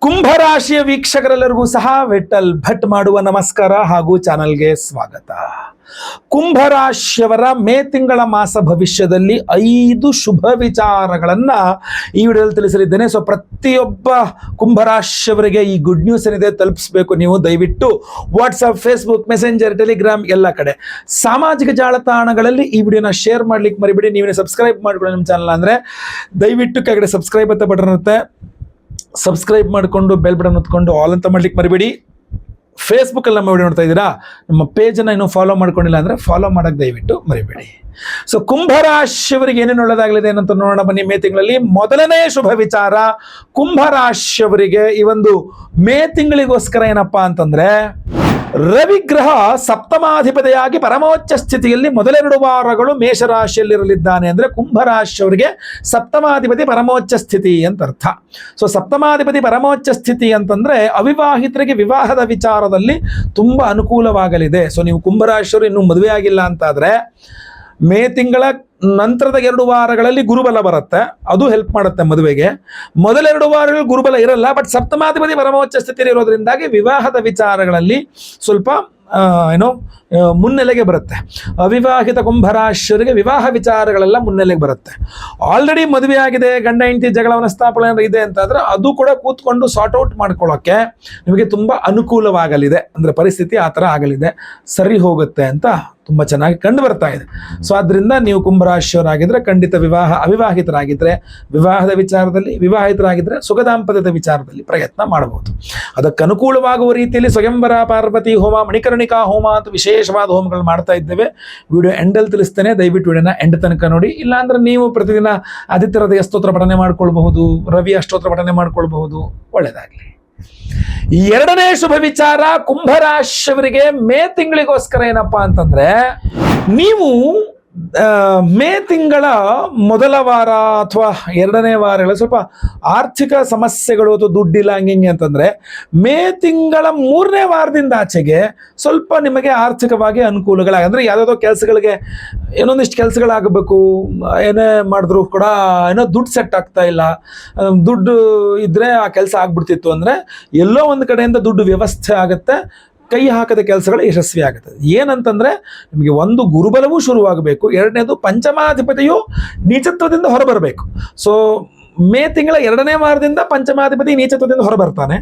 ಕುಂಭರಾಶಿಯ ವೀಕ್ಷಕರೆಲ್ಲರಿಗೂ ಸಹ ವಿಠಲ್ ಭಟ್ ಮಾಡುವ ನಮಸ್ಕಾರ ಹಾಗೂ ಚಾನಲ್ಗೆ ಸ್ವಾಗತ. ಕುಂಭರಾಶಿಯವರ ಮೇ ತಿಂಗಳ ಮಾಸ ಭವಿಷ್ಯದಲ್ಲಿ 5 ಶುಭ ವಿಚಾರಗಳನ್ನ ಈ ವಿಡಿಯೋದಲ್ಲಿ ತಿಳಿಸಲಿದ್ದೇನೆ. ಸೊ ಪ್ರತಿಯೊಬ್ಬ ಕುಂಭರಾಶಿಯವರಿಗೆ ಈ ಗುಡ್ ನ್ಯೂಸ್ ಏನಿದೆ ತಲುಪಿಸಬೇಕು. ನೀವು ದಯವಿಟ್ಟು ವಾಟ್ಸಪ್, ಫೇಸ್ಬುಕ್, ಮೆಸೆಂಜರ್, ಟೆಲಿಗ್ರಾಮ್ ಎಲ್ಲ ಕಡೆ ಸಾಮಾಜಿಕ ಜಾಲತಾಣಗಳಲ್ಲಿ ಈ ವಿಡಿಯೋನ ಶೇರ್ ಮಾಡ್ಲಿಕ್ಕೆ ಮರಿಬೇಡಿ. ನೀವೇ ಸಬ್ಸ್ಕ್ರೈಬ್ ಮಾಡ್ಕೊಳ್ಳಿ ನಮ್ಮ ಚಾನಲ್. ಅಂದ್ರೆ ದಯವಿಟ್ಟು ಕೆಳಗಡೆ ಸಬ್ಸ್ಕ್ರೈಬ್ ಅಂತ ಬಟನ್ ಇರುತ್ತೆ, ಸಬ್ಸ್ಕ್ರೈಬ್ ಮಾಡಿಕೊಂಡು ಬೆಲ್ ಬಟನ್ ಹೊತ್ಕೊಂಡು ಆಲ್ ಅಂತ ಮಾಡ್ಲಿಕ್ಕೆ ಮರಿಬೇಡಿ. ಫೇಸ್ಬುಕ್ಕಲ್ಲಿ ನಮ್ಮ ವಿಡಿಯೋ ನೋಡ್ತಾ ಇದ್ದೀರಾ, ನಮ್ಮ ಪೇಜನ್ನು ಇನ್ನೂ ಫಾಲೋ ಮಾಡ್ಕೊಂಡಿಲ್ಲ ಅಂದರೆ ಫಾಲೋ ಮಾಡೋಕ್ಕೆ ದಯವಿಟ್ಟು ಮರಿಬೇಡಿ. ಸೊ ಕುಂಭರಾಶಿಯವರಿಗೆ ಏನೇನು ಒಳ್ಳೆದಾಗಲಿದೆ ಅಂತ ನೋಡೋಣ ಬನ್ನಿ. ಮೇ ತಿಂಗಳಲ್ಲಿ ಮೊದಲನೇ ಶುಭ ವಿಚಾರ ಕುಂಭರಾಶಿಯವರಿಗೆ ಈ ಒಂದು ಮೇ ತಿಂಗಳಿಗೋಸ್ಕರ ಏನಪ್ಪಾ ಅಂತಂದ್ರೆ, ರವಿಗ್ರಹ ಸಪ್ತಮಾಧಿಪತಿಯಾಗಿ ಪರಮೋಚ್ಚ ಸ್ಥಿತಿಯಲ್ಲಿ ಮೊದಲೆರಡು ವಾರಗಳು ಮೇಷರಾಶಿಯಲ್ಲಿರಲಿದ್ದಾನೆ. ಅಂದ್ರೆ ಕುಂಭರಾಶಿಯವರಿಗೆ ಸಪ್ತಮಾಧಿಪತಿ ಪರಮೋಚ್ಚ ಸ್ಥಿತಿ ಅಂತ ಅರ್ಥ. ಸೊ ಸಪ್ತಮಾಧಿಪತಿ ಪರಮೋಚ್ಚ ಸ್ಥಿತಿ ಅಂತಂದ್ರೆ ಅವಿವಾಹಿತರಿಗೆ ವಿವಾಹದ ವಿಚಾರದಲ್ಲಿ ತುಂಬಾ ಅನುಕೂಲವಾಗಲಿದೆ. ಸೊ ನೀವು ಕುಂಭರಾಶಿಯವರು ಇನ್ನೂ ಮದುವೆ ಆಗಿಲ್ಲ ಅಂತಾದ್ರೆ ಮೇ ತಿಂಗಳ ನಂತರದ 2 ವಾರಗಳಲ್ಲಿ ಗುರುಬಲ ಬರುತ್ತೆ, ಅದು ಹೆಲ್ಪ್ ಮಾಡುತ್ತೆ ಮದುವೆಗೆ. ಮೊದಲ 2 ವಾರಗಳು ಗುರುಬಲ ಇರಲ್ಲ, ಬಟ್ ಸಪ್ತಮಾಧಿಪತಿ ಪರಮೋಚ್ಚ ಸ್ಥಿತಿಯಲ್ಲಿ ಇರೋದ್ರಿಂದಾಗಿ ವಿವಾಹದ ವಿಚಾರಗಳಲ್ಲಿ ಸ್ವಲ್ಪ ಮುನ್ನೆಲೆಗೆ ಬರುತ್ತೆ. ಅವಿವಾಹಿತ ಕುಂಭರಾಶಿಯವರಿಗೆ ವಿವಾಹ ವಿಚಾರಗಳೆಲ್ಲ ಮುನ್ನೆಲೆಗೆ ಬರುತ್ತೆ. ಆಲ್ರೆಡಿ ಮದುವೆ ಆಗಿದೆ, ಗಂಡ ಹೆಂಡತಿ ಜಗಳ ಸ್ಥಾಪನೆ ಇದೆ ಅಂತಾದ್ರೆ ಅದು ಕೂಡ ಕೂತ್ಕೊಂಡು ಸಾರ್ಟ್ ಔಟ್ ಮಾಡ್ಕೊಳ್ಳೋಕೆ ನಿಮಗೆ ತುಂಬಾ ಅನುಕೂಲವಾಗಲಿದೆ. ಅಂದ್ರೆ ಪರಿಸ್ಥಿತಿ ಆ ಥರ ಆಗಲಿದೆ, ಸರಿ ಹೋಗುತ್ತೆ ಅಂತ ತುಂಬ ಚೆನ್ನಾಗಿ ಕಂಡು ಬರ್ತಾ ಇದೆ. ಸೊ ಆದ್ರಿಂದ ನೀವು ಕುಂಭರಾಶಿಯವರಾಗಿದ್ರೆ ಖಂಡಿತ ಅವಿವಾಹಿತರಾಗಿದ್ರೆ ವಿವಾಹದ ವಿಚಾರದಲ್ಲಿ, ವಿವಾಹಿತರಾಗಿದ್ರೆ ಸುಖ ದಾಂಪತ್ಯದ ವಿಚಾರದಲ್ಲಿ ಪ್ರಯತ್ನ ಮಾಡಬಹುದು. ಅದಕ್ಕೆ ಅನುಕೂಲವಾಗುವ ರೀತಿಯಲ್ಲಿ ಸ್ವಯಂವರ, ಪಾರ್ವತಿ ಹೋಮ, ಮಣಿಕರ್ಣಿಕಾ ಹೋಮ ಅಂತ ವಿಶೇಷವಾದ ಹೋಮಗಳು ಮಾಡ್ತಾ ಇದ್ದೇವೆ. ವಿಡಿಯೋ ಎಂಡಲ್ಲಿ ತಿಳಿಸ್ತೇನೆ, ದಯವಿಟ್ಟು ವಿಡಿಯೋನ ಎಂಡ್ ತನಕ ನೋಡಿ. ಇಲ್ಲಾಂದ್ರೆ ನೀವು ಪ್ರತಿದಿನ ಆದಿತ್ಯ ಹೃದಯ ಸ್ತೋತ್ರ ಪಠನೆ ಮಾಡ್ಕೊಳ್ಬಹುದು, ರವಿ ಅಷ್ಟೋತ್ರ ಪಠನೆ ಮಾಡ್ಕೊಳ್ಬಹುದು. ಒಳ್ಳೆಯದಾಗಲಿ. ಎರಡನೇ ಶುಭ ವಿಚಾರ ಕುಂಭರಾಶಿಯವರಿಗೆ ಮೇ ತಿಂಗಳಿಗೋಸ್ಕರ ಏನಪ್ಪಾ ಅಂತಂದ್ರೆ, ನೀವು ಮೇ ತಿಂಗಳ ಮೊದಲ ವಾರ ಅಥವಾ 2ನೇ ವಾರಗಳ ಸ್ವಲ್ಪ ಆರ್ಥಿಕ ಸಮಸ್ಯೆಗಳು ಅಥವಾ ದುಡ್ಡಿಲ್ಲ ಹಂಗೆ ಅಂತಂದ್ರೆ ಮೇ ತಿಂಗಳ 3ನೇ ವಾರದಿಂದ ಆಚೆಗೆ ಸ್ವಲ್ಪ ನಿಮಗೆ ಆರ್ಥಿಕವಾಗಿ ಅನುಕೂಲಗಳಾಗಂದ್ರೆ ಯಾವುದೋ ಕೆಲಸಗಳಿಗೆ ಏನೊಂದಿಷ್ಟು ಕೆಲಸಗಳಾಗಬೇಕು, ಏನೇ ಮಾಡಿದ್ರು ಕೂಡ ದುಡ್ಡು ಸೆಟ್ ಆಗ್ತಾ ಇಲ್ಲ, ದುಡ್ಡು ಇದ್ರೆ ಆ ಕೆಲಸ ಆಗ್ಬಿಡ್ತಿತ್ತು ಅಂದ್ರೆ ಎಲ್ಲೋ ಒಂದು ಕಡೆಯಿಂದ ದುಡ್ಡು ವ್ಯವಸ್ಥೆ ಆಗುತ್ತೆ, ಕೈ ಹಾಕದ ಕೆಲಸಗಳು ಯಶಸ್ವಿ ಆಗುತ್ತದೆ. ಏನಂತಂದ್ರೆ ನಿಮಗೆ ಒಂದು ಗುರುಬಲವೂ ಶುರುವಾಗಬೇಕು, ಎರಡನೇದು ಪಂಚಮಾಧಿಪತಿಯು ನೀಚತ್ವದಿಂದ ಹೊರಬರಬೇಕು. ಸೊ ಮೇ ತಿಂಗಳ 2ನೇ ವಾರದಿಂದ ಪಂಚಮಾಧಿಪತಿ ನೀಚತ್ವದಿಂದ ಹೊರಬರ್ತಾನೆ,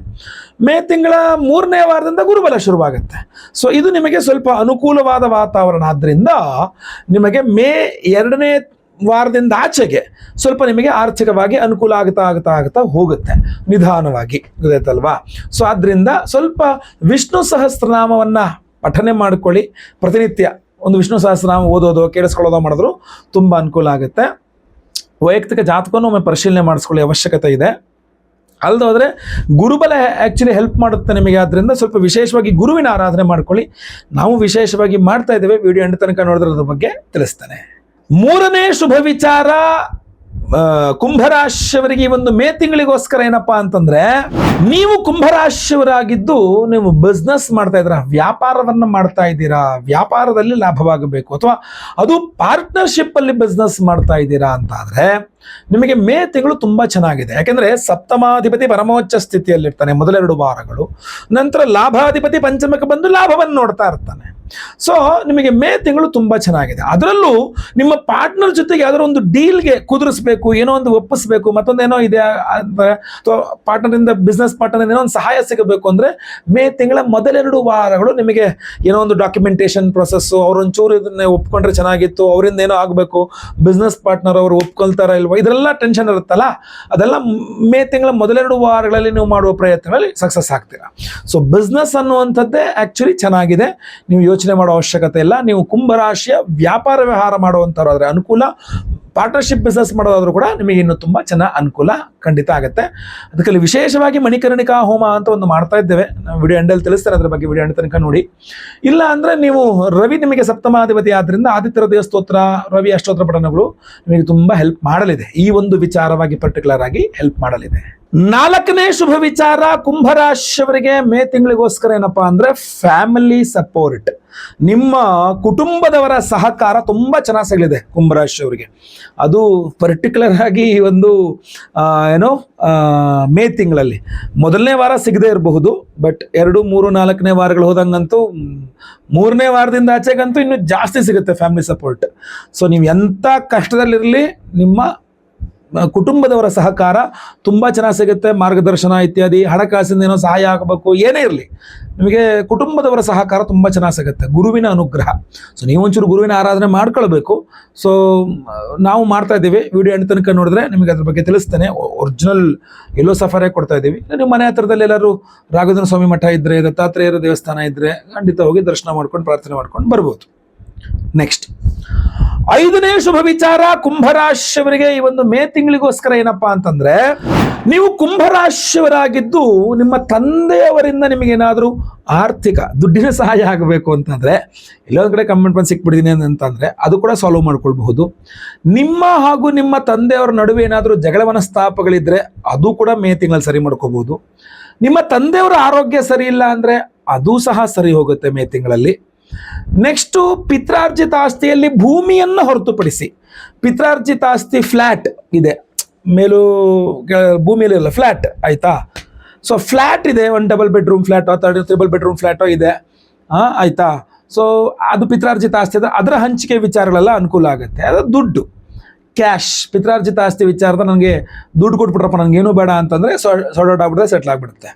ಮೇ ತಿಂಗಳ 3ನೇ ವಾರದಿಂದ ಗುರುಬಲ ಶುರುವಾಗುತ್ತೆ. ಸೊ ಇದು ನಿಮಗೆ ಸ್ವಲ್ಪ ಅನುಕೂಲವಾದ ವಾತಾವರಣ. ಆದ್ರಿಂದ ನಿಮಗೆ ಮೇ 2ನೇ ವಾರದಿಂದ ಆಚೆಗೆ ಸ್ವಲ್ಪ ನಿಮಗೆ ಆರ್ಥಿಕವಾಗಿ ಅನುಕೂಲ ಆಗ್ತಾ ಹೋಗುತ್ತೆ ನಿಧಾನವಾಗಿ, ಗೊತ್ತಾಯ್ತಲ್ವಾ? ಸೊ ಆದ್ರಿಂದ ಸ್ವಲ್ಪ ವಿಷ್ಣು ಸಹಸ್ರನಾಮವನ್ನ ಪಠನೆ ಮಾಡ್ಕೊಳ್ಳಿ. ಪ್ರತಿನಿತ್ಯ ಒಂದು ವಿಷ್ಣು ಸಹಸ್ರನಾಮ ಓದೋದು, ಕೇಳಿಸ್ಕೊಳ್ಳೋದು ಮಾಡಿದ್ರು ತುಂಬಾ ಅನುಕೂಲ ಆಗುತ್ತೆ. ವೈಯಕ್ತಿಕ ಜಾತಕವನ್ನು ಒಮ್ಮೆ ಪರಿಶೀಲನೆ ಮಾಡಿಸ್ಕೊಳ್ಳಿ, ಅವಶ್ಯಕತೆ ಇದೆ. ಅಲ್ಲದೋದ್ರೆ ಗುರುಬಲ ಆ್ಯಕ್ಚುಲಿ ಹೆಲ್ಪ್ ಮಾಡುತ್ತೆ ನಿಮಗೆ. ಆದ್ದರಿಂದ ಸ್ವಲ್ಪ ವಿಶೇಷವಾಗಿ ಗುರುವಿನ ಆರಾಧನೆ ಮಾಡ್ಕೊಳ್ಳಿ. ನಾವು ವಿಶೇಷವಾಗಿ ಮಾಡ್ತಾ ಇದ್ದೇವೆ, ವಿಡಿಯೋ ಎಂಡ್ ತನಕ ನೋಡಿದ್ರದ ಬಗ್ಗೆ ತಿಳಿಸ್ತೇನೆ. ಮೂರನೇ ಶುಭ ವಿಚಾರ ಕುಂಭರಾಶಿಯವರಿಗೆ ಈ ಒಂದು ಮೇ ತಿಂಗಳಿಗೋಸ್ಕರ ಏನಪ್ಪಾ ಅಂತಂದ್ರೆ, ನೀವು ಕುಂಭರಾಶಿಯವರಾಗಿದ್ದು ನೀವು ಬಿಸ್ನೆಸ್ ಮಾಡ್ತಾ ಇದ್ದೀರಾ, ವ್ಯಾಪಾರವನ್ನ ಮಾಡ್ತಾ ಇದ್ದೀರಾ, ವ್ಯಾಪಾರದಲ್ಲಿ ಲಾಭವಾಗಬೇಕು ಅಥವಾ ಅದು ಪಾರ್ಟ್ನರ್ಶಿಪ್ ಅಲ್ಲಿ ಬಿಸ್ನೆಸ್ ಮಾಡ್ತಾ ಇದ್ದೀರಾ ಅಂತಾದ್ರೆ ನಿಮಗೆ ಮೇ ತಿಂಗಳು ತುಂಬಾ ಚೆನ್ನಾಗಿದೆ. ಯಾಕೆಂದ್ರೆ ಸಪ್ತಮಾಧಿಪತಿ ಪರಮೋಚ್ಚ ಸ್ಥಿತಿಯಲ್ಲಿರ್ತಾನೆ ಮೊದಲ 2 ವಾರಗಳು, ನಂತರ ಲಾಭಾಧಿಪತಿ ಪಂಚಮಕ್ಕೆ ಬಂದು ಲಾಭವನ್ನು ನೋಡ್ತಾ ಇರ್ತಾನೆ. ಸೊ ನಿಮಗೆ ಮೇ ತಿಂಗಳು ತುಂಬಾ ಚೆನ್ನಾಗಿದೆ. ಅದರಲ್ಲೂ ನಿಮ್ಮ ಜೊತೆಗೆ ಯಾವ್ದಾದ್ರು ಒಂದು ಡೀಲ್ಗೆ ಕುದುರಿಸ್ಬೇಕು, ಏನೋ ಒಂದು ಒಪ್ಪಿಸ್ಬೇಕು, ಮತ್ತೊಂದೇನೋ ಇದೆ ಅಥವಾ ಪಾರ್ಟ್ನರಿಂದ, ಬಿಸ್ನೆಸ್ ಪಾರ್ಟ್ನರ್ ಏನೋ ಒಂದು ಸಹಾಯ ಸಿಗಬೇಕು ಅಂದ್ರೆ ಮೇ ತಿಂಗಳ ಮೊದಲ 2 ವಾರಗಳು ನಿಮಗೆ ಏನೋ ಒಂದು ಡಾಕ್ಯುಮೆಂಟೇಶನ್ ಪ್ರೊಸೆಸ್, ಅವ್ರೊಂಚೂರು ಇದನ್ನ ಒಪ್ಕೊಂಡ್ರೆ ಚೆನ್ನಾಗಿತ್ತು, ಅವರಿಂದ ಏನೋ ಆಗಬೇಕು, ಬಿಸ್ನೆಸ್ ಪಾರ್ಟ್ನರ್ ಅವರು ಒಪ್ಕೊಳ್ತಾರ ಇಲ್ವಾ, ಇದೆಲ್ಲ ಟೆನ್ಷನ್ ಇರುತ್ತಲ್ಲ, ಅದೆಲ್ಲ ಮೇ ತಿಂಗಳ ಮೊದಲ 2 ವಾರಗಳಲ್ಲಿ ನೀವು ಮಾಡುವ ಪ್ರಯತ್ನಗಳಲ್ಲಿ ಸಕ್ಸಸ್ ಆಗ್ತೀರಾ. ಸೊ ಬಿಸ್ನೆಸ್ ಅನ್ನುವಂಥದ್ದೇ ಆಕ್ಚುಲಿ ಚೆನ್ನಾಗಿದೆ, ನೀವು ಯೋಚನೆ ಮಾಡೋ ಅವಶ್ಯಕತೆ ಇಲ್ಲ. ನೀವು ಕುಂಭರಾಶಿಯ ವ್ಯಾಪಾರ ವ್ಯವಹಾರ ಮಾಡುವಂಥವ್ರಾದ್ರೆ ಅನುಕೂಲ, ಪಾರ್ಟ್ನರ್ಶಿಪ್ ಬಿಸ್ನೆಸ್ ಮಾಡೋದಾದ್ರೂ ಕೂಡ ನಿಮಗೆ ಇನ್ನೂ ತುಂಬ ಚೆನ್ನಾಗಿ ಅನುಕೂಲ ಖಂಡಿತ ಆಗುತ್ತೆ. ಅದಕ್ಕೆ ವಿಶೇಷವಾಗಿ ಮಣಿಕರ್ಣಿಕಾ ಹೋಮ ಅಂತ ಒಂದು ಮಾಡ್ತಾ ಇದ್ದೇವೆ, ನಾವು ವಿಡಿಯೋ ಎಂಡಲ್ಲಿ ತಿಳಿಸ್ತಾರೆ, ಅದ್ರ ಬಗ್ಗೆ ವಿಡಿಯೋ ಎಂಡ್ ತನಕ ನೋಡಿ. ಇಲ್ಲ ಅಂದ್ರೆ ನೀವು ರವಿ ನಿಮಗೆ ಸಪ್ತಮಾಧಿಪತಿ ಆದ್ರಿಂದ ಆದಿತ್ಯ ಹೃದಯ ಸ್ತೋತ್ರ, ರವಿ ಅಷ್ಟೋತ್ರ ಪಠಣಗಳು ನಿಮಗೆ ತುಂಬಾ ಹೆಲ್ಪ್ ಮಾಡಲಿದೆ. ಈ ಒಂದು ವಿಚಾರವಾಗಿ ಪರ್ಟಿಕ್ಯುಲರ್ ಆಗಿ ಹೆಲ್ಪ್ ಮಾಡಲಿದೆ. 4ನೇ ಶುಭ ವಿಚಾರ ಕುಂಭರಾಶಿಯವರಿಗೆ ಮೇ ತಿಂಗಳಿಗೋಸ್ಕರ ಏನಪ್ಪಾ ಅಂದ್ರೆ ಫ್ಯಾಮಿಲಿ ಸಪೋರ್ಟ್. ನಿಮ್ಮ ಕುಟುಂಬದವರ ಸಹಕಾರ ತುಂಬಾ ಚೆನ್ನಾಗಿ ಸಿಗಲಿದೆ ಕುಂಭರಾಶಿಯವರಿಗೆ. ಅದು ಪರ್ಟಿಕ್ಯುಲರ್ ಆಗಿ ಒಂದು ಮೇ ತಿಂಗಳಲ್ಲಿ ಮೊದಲನೇ ವಾರ ಸಿಗದೆ ಇರಬಹುದು, ಬಟ್ 2, 3, 4ನೇ ವಾರಗಳು ಹೋದಂಗಂತೂ 3ನೇ ವಾರದಿಂದ ಆಚೆಗಂತೂ ಇನ್ನು ಜಾಸ್ತಿ ಸಿಗುತ್ತೆ ಫ್ಯಾಮಿಲಿ ಸಪೋರ್ಟ್. ಸೊ ನೀವು ಎಂಥ ಕಷ್ಟದಲ್ಲಿರಲಿ ನಿಮ್ಮ ಕುಟುಂಬದವರ ಸಹಕಾರ ತುಂಬಾ ಚೆನ್ನಾಗಿ ಸಿಗುತ್ತೆ. ಮಾರ್ಗದರ್ಶನ ಇತ್ಯಾದಿ, ಹಣಕಾಸಿನ ಏನೋ ಸಹಾಯ ಆಗಬೇಕು, ಏನೇ ಇರಲಿ ನಿಮಗೆ ಕುಟುಂಬದವರ ಸಹಕಾರ ತುಂಬಾ ಚೆನ್ನಾಗಿ ಸಿಗುತ್ತೆ. ಗುರುವಿನ ಅನುಗ್ರಹ. ಸೊ ನೀವು ಒಂಚೂರು ಗುರುವಿನ ಆರಾಧನೆ ಮಾಡ್ಕೊಳ್ಬೇಕು. ಸೊ ನಾವು ಮಾಡ್ತಾ ಇದ್ದೀವಿ, ವಿಡಿಯೋ ಎಂಡ್ ತನಕ ನೋಡಿದ್ರೆ ನಿಮಗೆ ಅದ್ರ ಬಗ್ಗೆ ತಿಳಿಸ್ತೇನೆ. ಒರಿಜಿನಲ್ ಎಲ್ಲೋ ಸಫರೇ ಕೊಡ್ತಾ ಇದ್ದೀವಿ. ನಿಮ್ಮ ಮನೆ ಹತ್ರದಲ್ಲಿ ಎಲ್ಲರೂ ರಾಘವೇಂದ್ರ ಸ್ವಾಮಿ ಮಠ ಇದ್ರೆ, ದತ್ತಾತ್ರೇಯರ ದೇವಸ್ಥಾನ ಇದ್ರೆ ಖಂಡಿತ ಹೋಗಿ ದರ್ಶನ ಮಾಡ್ಕೊಂಡು ಪ್ರಾರ್ಥನೆ ಮಾಡ್ಕೊಂಡು ಬರ್ಬೋದು. ನೆಕ್ಸ್ಟ್ 5ನೇ ಶುಭ ವಿಚಾರ ಕುಂಭರಾಶಿಯವರಿಗೆ ಈ ಒಂದು ಮೇ ತಿಂಗಳಿಗೋಸ್ಕರ ಏನಪ್ಪಾ ಅಂತಂದ್ರೆ, ನೀವು ಕುಂಭರಾಶಿಯವರಾಗಿದ್ದು ನಿಮ್ಮ ತಂದೆಯವರಿಂದ ನಿಮಗೇನಾದ್ರೂ ಆರ್ಥಿಕ ದುಡ್ಡಿನ ಸಹಾಯ ಆಗಬೇಕು ಅಂತಂದ್ರೆ, ಎಲ್ಲೊಂದ್ ಕಡೆ ಕಮೆಂಟ್ ಬಂದು ಸಿಕ್ಬಿಟ್ಟಿದ್ದೀನಿ ಅಂತಂದ್ರೆ ಅದು ಕೂಡ ಸಾಲ್ವ್ ಮಾಡ್ಕೊಳ್ಬಹುದು. ನಿಮ್ಮ ಹಾಗೂ ನಿಮ್ಮ ತಂದೆಯವರ ನಡುವೆ ಏನಾದರೂ ಜಗಳ ಮನಸ್ತಾಪಗಳಿದ್ರೆ ಅದು ಕೂಡ ಮೇ ತಿಂಗಳಲ್ಲಿ ಸರಿ ಮಾಡ್ಕೋಬಹುದು. ನಿಮ್ಮ ತಂದೆಯವರ ಆರೋಗ್ಯ ಸರಿ ಇಲ್ಲ ಅಂದ್ರೆ ಅದು ಸಹ ಸರಿ ಹೋಗುತ್ತೆ ಮೇ ತಿಂಗಳಲ್ಲಿ. ನೆಕ್ಸ್ಟ್, ಪಿತ್ರಾರ್ಜಿತ ಆಸ್ತಿಯಲ್ಲಿ ಭೂಮಿಯನ್ನು ಹೊರತುಪಡಿಸಿ, ಪಿತ್ರಾರ್ಜಿತ ಆಸ್ತಿ ಫ್ಲಾಟ್ ಇದೆ, ಮೇಲೂ ಭೂಮಿಯಲ್ಲಿ ಇಲ್ಲ, ಫ್ಲಾಟ್ ಆಯ್ತಾ. ಸೊ ಫ್ಲಾಟ್ ಇದೆ, 1 ಡಬಲ್ ಬೆಡ್ರೂಮ್ ಫ್ಲಾಟ್ ಅಥವಾ 3 ಬೆಡ್ರೂಮ್ ಫ್ಲಾಟೋ ಇದೆ ಆಯ್ತಾ. ಸೊ ಅದು ಪಿತ್ರಾರ್ಜಿತ ಆಸ್ತಿ ಇದೆ, ಅದರ ಹಂಚಿಕೆ ವಿಚಾರಗಳೆಲ್ಲ ಅನುಕೂಲ ಆಗುತ್ತೆ. ಅದು ದುಡ್ಡು, ಕ್ಯಾಶ್, ಪಿತ್ರಾರ್ಜಿತ ಆಸ್ತಿ ವಿಚಾರದ ನನಗೆ ದುಡ್ಡು ಕೊಟ್ಬಿಟ್ರಪ್ಪ ನನಗೇನು ಬೇಡ ಅಂತಂದರೆ ಸಾರ್ಟ್ ಆಗ್ಬಿಡುತ್ತೆ, ಸೆಟ್ಲ್ ಆಗಿಬಿಡುತ್ತೆ.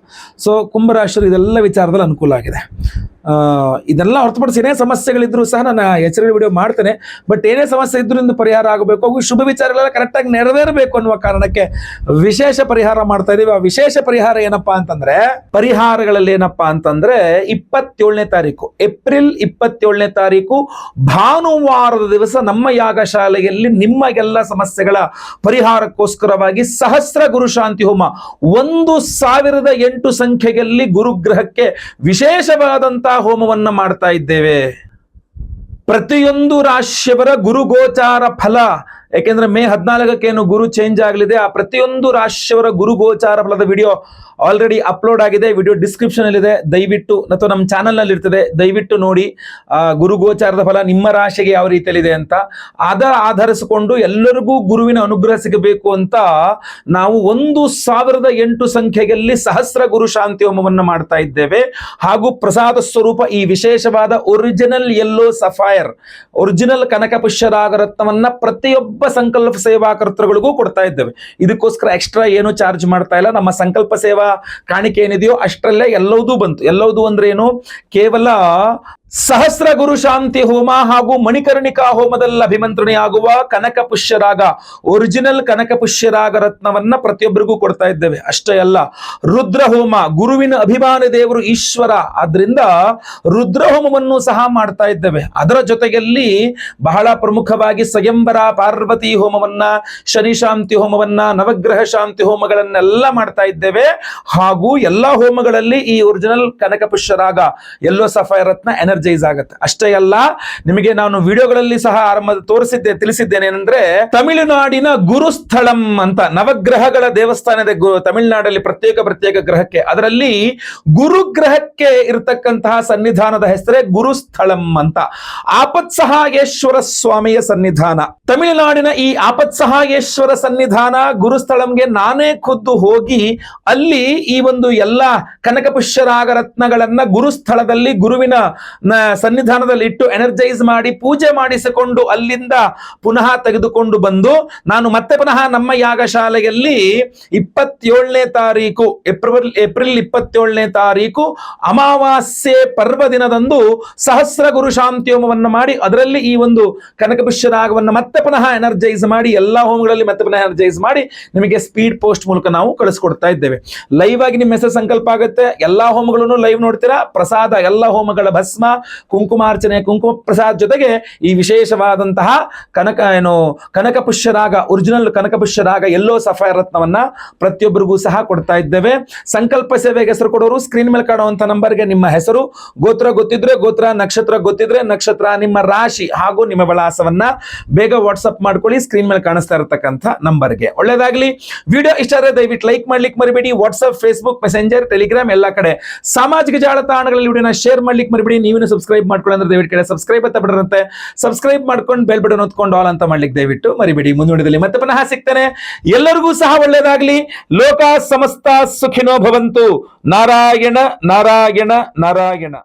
ಸೊ ಕುಂಭರಾಶಿಯರು ಇದೆಲ್ಲ ವಿಚಾರದಲ್ಲಿ ಅನುಕೂಲ ಆಗಿದೆ. ಇದೆಲ್ಲ ಹೊರತುಪಡಿಸಿ ಏನೇ ಸಮಸ್ಯೆಗಳಿದ್ರು ಸಹ ನಾನು ಎಚ್ಚರಿಕೆ ವಿಡಿಯೋ ಮಾಡ್ತೇನೆ. ಬಟ್ ಏನೇ ಸಮಸ್ಯೆ ಇದ್ರೂ ಇಂದು ಪರಿಹಾರ ಆಗಬೇಕು, ಹಾಗೂ ಶುಭ ವಿಚಾರಗಳೆಲ್ಲ ಕರೆಕ್ಟಾಗಿ ನೆರವೇರಬೇಕು ಅನ್ನುವ ಕಾರಣಕ್ಕೆ ವಿಶೇಷ ಪರಿಹಾರ ಮಾಡ್ತಾ ಇದೀವಿ. ಆ ವಿಶೇಷ ಪರಿಹಾರ ಏನಪ್ಪಾ ಅಂತಂದ್ರೆ, ಪರಿಹಾರಗಳಲ್ಲಿ ಏನಪ್ಪಾ ಅಂತಂದ್ರೆ 27ನೇ ತಾರೀಕು ಏಪ್ರಿಲ್ 27ನೇ ತಾರೀಕು ಭಾನುವಾರದ ದಿವಸ ನಮ್ಮ ಯಾಗಶಾಲೆಯಲ್ಲಿ ನಿಮಗೆಲ್ಲ ಸಮಸ್ಯೆಗಳ ಪರಿಹಾರಕ್ಕೋಸ್ಕರವಾಗಿ ಸಹಸ್ರ ಗುರು ಶಾಂತಿ ಹೋಮ 1008 ಸಂಖ್ಯೆಯಲ್ಲಿ ಗುರುಗ್ರಹಕ್ಕೆ ವಿಶೇಷವಾದಂತಹ ಹೋಮವನ್ನ ಮಾಡ್ತಾ ಇದ್ದೇವೆ. ಪ್ರತಿಯೊಂದು ರಾಶಿಯವರ ಗುರು ಗೋಚಾರ ಫಲ, ಯಾಕೆಂದ್ರೆ ಮೇ 14ಕ್ಕೇನು ಗುರು ಚೇಂಜ್ ಆಗಲಿದೆ, ಆ ಪ್ರತಿಯೊಂದು ರಾಶಿಯವರ ಗುರು ಗೋಚಾರ ಫಲದ ವಿಡಿಯೋ ಆಲ್ರೆಡಿ ಅಪ್ಲೋಡ್ ಆಗಿದೆ. ವಿಡಿಯೋ ಡಿಸ್ಕ್ರಿಪ್ಷನ್ ಅಲ್ಲಿ ಇದೆ, ದಯವಿಟ್ಟು, ಅಥವಾ ನಮ್ಮ ಚಾನಲ್ ನಲ್ಲಿ ಇರ್ತದೆ, ದಯವಿಟ್ಟು ನೋಡಿ. ಗುರು ಗೋಚಾರದ ಫಲ ನಿಮ್ಮ ರಾಶಿಗೆ ಯಾವ ರೀತಿಯಲ್ಲಿದೆ ಅಂತ ಅದರ ಆಧರಿಸಿಕೊಂಡು ಎಲ್ಲರಿಗೂ ಗುರುವಿನ ಅನುಗ್ರಹ ಸಿಗಬೇಕು ಅಂತ ನಾವು 1008 ಸಂಖ್ಯೆಯಲ್ಲಿ ಸಹಸ್ರ ಗುರು ಶಾಂತಿ ಹೋಮವನ್ನು ಮಾಡ್ತಾ ಇದ್ದೇವೆ. ಹಾಗೂ ಪ್ರಸಾದ ಸ್ವರೂಪ ಈ ವಿಶೇಷವಾದ ಒರಿಜಿನಲ್ ಯೆಲ್ಲೋ ಸಫೈರ್, ಒರಿಜಿನಲ್ ಕನಕ ಪುಷ್ಯರಾಗರತ್ನವನ್ನ ಪ್ರತಿಯೊಬ್ಬ ಸಂಕಲ್ಪ ಸೇವಾ ಕರ್ತೃಗಳಿಗೂ ಕೊಡ್ತಾ ಇದ್ದೇವೆ. ಇದಕ್ಕೋಸ್ಕರ ಎಕ್ಸ್ಟ್ರಾ ಏನು ಚಾರ್ಜ್ ಮಾಡ್ತಾ ಇಲ್ಲ. ನಮ್ಮ ಸಂಕಲ್ಪ ಸೇವಾ ಕಾಣಿಕೆ ಏನಿದೆಯೋ ಅಷ್ಟರಲ್ಲೇ ಎಲ್ಲವೂ ಬಂತು. ಎಲ್ಲವೂ ಅಂದ್ರೆ ಏನು, ಕೇವಲ ಸಹಸ್ರ ಗುರು ಶಾಂತಿ ಹೋಮ ಹಾಗೂ ಮಣಿಕರ್ಣಿಕಾ ಹೋಮದಲ್ಲಿ ಅಭಿಮಂತ್ರಣೆಯಾಗುವ ಕನಕ ಪುಷ್ಯರಾಗ, ಒರಿಜಿನಲ್ ಕನಕ ಪುಷ್ಯರಾಗ ರತ್ನವನ್ನ ಪ್ರತಿಯೊಬ್ಬರಿಗೂ ಕೊಡ್ತಾ ಇದ್ದೇವೆ. ಅಷ್ಟೇ ಅಲ್ಲ, ರುದ್ರ ಹೋಮ, ಗುರುವಿನ ಅಭಿಮಾನಿ ದೇವರು ಈಶ್ವರ, ಆದ್ರಿಂದ ರುದ್ರ ಹೋಮವನ್ನು ಸಹ ಮಾಡ್ತಾ ಇದ್ದೇವೆ. ಅದರ ಜೊತೆಯಲ್ಲಿ ಬಹಳ ಪ್ರಮುಖವಾಗಿ ಸ್ವಯಂವರ ಪಾರ್ವತಿ ಹೋಮವನ್ನ, ಶನಿ ಶಾಂತಿ ಹೋಮವನ್ನ, ನವಗ್ರಹ ಶಾಂತಿ ಹೋಮಗಳನ್ನೆಲ್ಲ ಮಾಡ್ತಾ ಇದ್ದೇವೆ. ಹಾಗೂ ಎಲ್ಲಾ ಹೋಮಗಳಲ್ಲಿ ಈ ಒರಿಜಿನಲ್ ಕನಕ ಪುಷ್ಯರಾಗ ಯೆಲ್ಲೋ ಸಫೈರ್ ರತ್ನ ಎನರ್ಜೈಸ್ ಆಗುತ್ತೆ. ಅಷ್ಟೇ ಅಲ್ಲ, ನಿಮಗೆ ನಾನು ವಿಡಿಯೋಗಳಲ್ಲಿ ಸಹ ತಿಳಿಸಿದ್ದೇನೆ ಏನಂದ್ರೆ, ತಮಿಳುನಾಡಿನ ಗುರುಸ್ಥಳಂ ಅಂತ ನವಗ್ರಹಗಳ ದೇವಸ್ಥಾನ ಇದೆ ತಮಿಳುನಾಡಲ್ಲಿ, ಪ್ರತ್ಯೇಕ ಗ್ರಹಕ್ಕೆ. ಅದರಲ್ಲಿ ಗುರುಗ್ರಹಕ್ಕೆ ಇರತಕ್ಕಂತಹ ಸನ್ನಿಧಾನದ ಹೆಸರೇ ಗುರುಸ್ಥಳಂ ಅಂತ. ಆಪತ್ಸಹಾಯೇಶ್ವರ ಸ್ವಾಮಿಯ ಸನ್ನಿಧಾನ, ತಮಿಳುನಾಡಿನ ಈ ಆಪತ್ಸಹಾಯೇಶ್ವರ ಸನ್ನಿಧಾನ ಗುರುಸ್ಥಳಂಗೆ ನಾನೇ ಖುದ್ದು ಹೋಗಿ ಅಲ್ಲಿ ಈ ಒಂದು ಎಲ್ಲ ಕನಕ ಪುಷ್ಯರಾಗ ರತ್ನಗಳನ್ನ ಗುರುಸ್ಥಳದಲ್ಲಿ ಗುರುವಿನ ಸನ್ನಿಧಾನದಲ್ಲಿ ಇಟ್ಟು ಎನರ್ಜೈಸ್ ಮಾಡಿ ಪೂಜೆ ಮಾಡಿಸಿಕೊಂಡು ಅಲ್ಲಿಂದ ಪುನಃ ತೆಗೆದುಕೊಂಡು ಬಂದು ನಾನು ಮತ್ತೆ ಪುನಃ ನಮ್ಮ ಯಾಗಶಾಲೆಯಲ್ಲಿ 27ನೇ ತಾರೀಕು ಏಪ್ರಿಲ್ 27ನೇ ತಾರೀಕು ಅಮಾವಾಸ್ಯೆ ಪರ್ವ ದಿನದಂದು ಸಹಸ್ರ ಗುರು ಶಾಂತಿ ಹೋಮವನ್ನು ಮಾಡಿ ಅದರಲ್ಲಿ ಈ ಒಂದು ಕನಕ ಪುಷ್ಯರಾಗವನ್ನು ಮತ್ತೆ ಪುನಃ ಎನರ್ಜೈಸ್ ಮಾಡಿ ಎಲ್ಲಾ ಹೋಮಗಳಲ್ಲಿ ಮತ್ತೆ ಪುನಃ ಎನರ್ಜೈಸ್ ಮಾಡಿ ನಿಮಗೆ ಸ್ಪೀಡ್ ಪೋಸ್ಟ್ ಮೂಲಕ ನಾವು ಕಳಿಸ್ಕೊಡ್ತಾ ಇದ್ದೇವೆ. ಲೈವ್ ಆಗಿ ನಿಮ್ಮ ಹೆಸರು ಸಂಕಲ್ಪ ಆಗುತ್ತೆ. ಎಲ್ಲಾ ಹೋಮಗಳನ್ನು ಲೈವ್ ನೋಡ್ತೀರಾ. ಪ್ರಸಾದ, ಎಲ್ಲ ಹೋಮಗಳ ಭಸ್ಮ ಕುಂಕುಮಾರ್ಚನೆ, ಕುಂಕುಮ ಪ್ರಸಾದ್ ಜೊತೆಗೆ ಈ ವಿಶೇಷವಾದಂತಹ ಕನಕ ಪುಷ್ಯರಾಗ, ಒರಿಜಿನಲ್ ಕನಕ ಪುಷ್ಯರಾಗ ಯೆಲ್ಲೋ ಸಫೈರ್ ರತ್ನವನ್ನ ಪ್ರತಿಯೊಬ್ಬರಿಗೂ ಸಹ ಕೊಡ್ತಾ ಇದ್ದೇವೆ. ಸಂಕಲ್ಪ ಸೇವೆಗೆ ಹೆಸರು ಕೊಡೋರು ಸ್ಕ್ರೀನ್ ಮೇಲೆ ಕಾಣುವಂತ ನಂಬರ್ಗೆ ನಿಮ್ಮ ಹೆಸರು, ಗೋತ್ರ ಗೊತ್ತಿದ್ರೆ ಗೋತ್ರ, ನಕ್ಷತ್ರ ಗೊತ್ತಿದ್ರೆ ನಕ್ಷತ್ರ, ನಿಮ್ಮ ರಾಶಿ ಹಾಗೂ ನಿಮ್ಮ ವಿಳಾಸವನ್ನ ಬೇಗ ವಾಟ್ಸ್ಆಪ್ ಮಾಡ್ಕೊಳ್ಳಿ ಸ್ಕ್ರೀನ್ ಮೇಲೆ ಕಾಣಿಸ್ತಾ ಇರತಕ್ಕಂಥ ನಂಬರ್ಗೆ. ಒಳ್ಳೇದಾಗ್ಲಿ. ವಿಡಿಯೋ ಇಷ್ಟ ಆದರೆ ದಯವಿಟ್ಟು ಲೈಕ್ ಮಾಡ್ಲಿಕ್ಕೆ ಮರಿಬೇಡಿ. ವಾಟ್ಸ್ಆಪ್, ಫೇಸ್ಬುಕ್, ಮೆಸೆಂಜರ್, ಟೆಲಿಗ್ರಾಮ್ ಎಲ್ಲ ಕಡೆ ಸಾಮಾಜಿಕ ಜಾಲತಾಣಗಳಲ್ಲಿ ವಿಡಿಯೋನ ಶೇರ್ ಮಾಡ್ಲಿಕ್ಕೆ ಮರಿಬೇಡಿ. ನೀವೇನು ಸಬ್ಸ್ಕ್ರೈಬ್ ಮಾಡ್ಕೊಳ್ಳಿ ಅಂದ್ರೆ ದಯವಿಟ್ಟು ಕಡೆ ಸಬ್ಸ್ಕ್ರೈಬ್ ಅಂತ ಬಿಡರಂತೆ, ಸಬ್ಸ್ಕ್ರೈಬ್ ಮಾಡ್ಕೊಂಡು ಬೆಲ್ ಬಟನ್ ಹೊತ್ಕೊಂಡು ಆಲ್ ಅಂತ ಮಾಡ್ಲಿಕ್ಕೆ ದಯವಿಟ್ಟು ಮರಿಬೇಡಿ. ಮುಂದುವರಿದಲ್ಲಿ ಮತ್ತೆ ಪುನಃ ಸಿಗ್ತೇನೆ. ಎಲ್ಲರಿಗೂ ಸಹ ಒಳ್ಳೇದಾಗ್ಲಿ. ಲೋಕ ಸಮಸ್ತ ಸುಖಿನೋ ಭವಂತು. ನಾರಾಯಣ ನಾರಾಯಣ ನಾರಾಯಣ.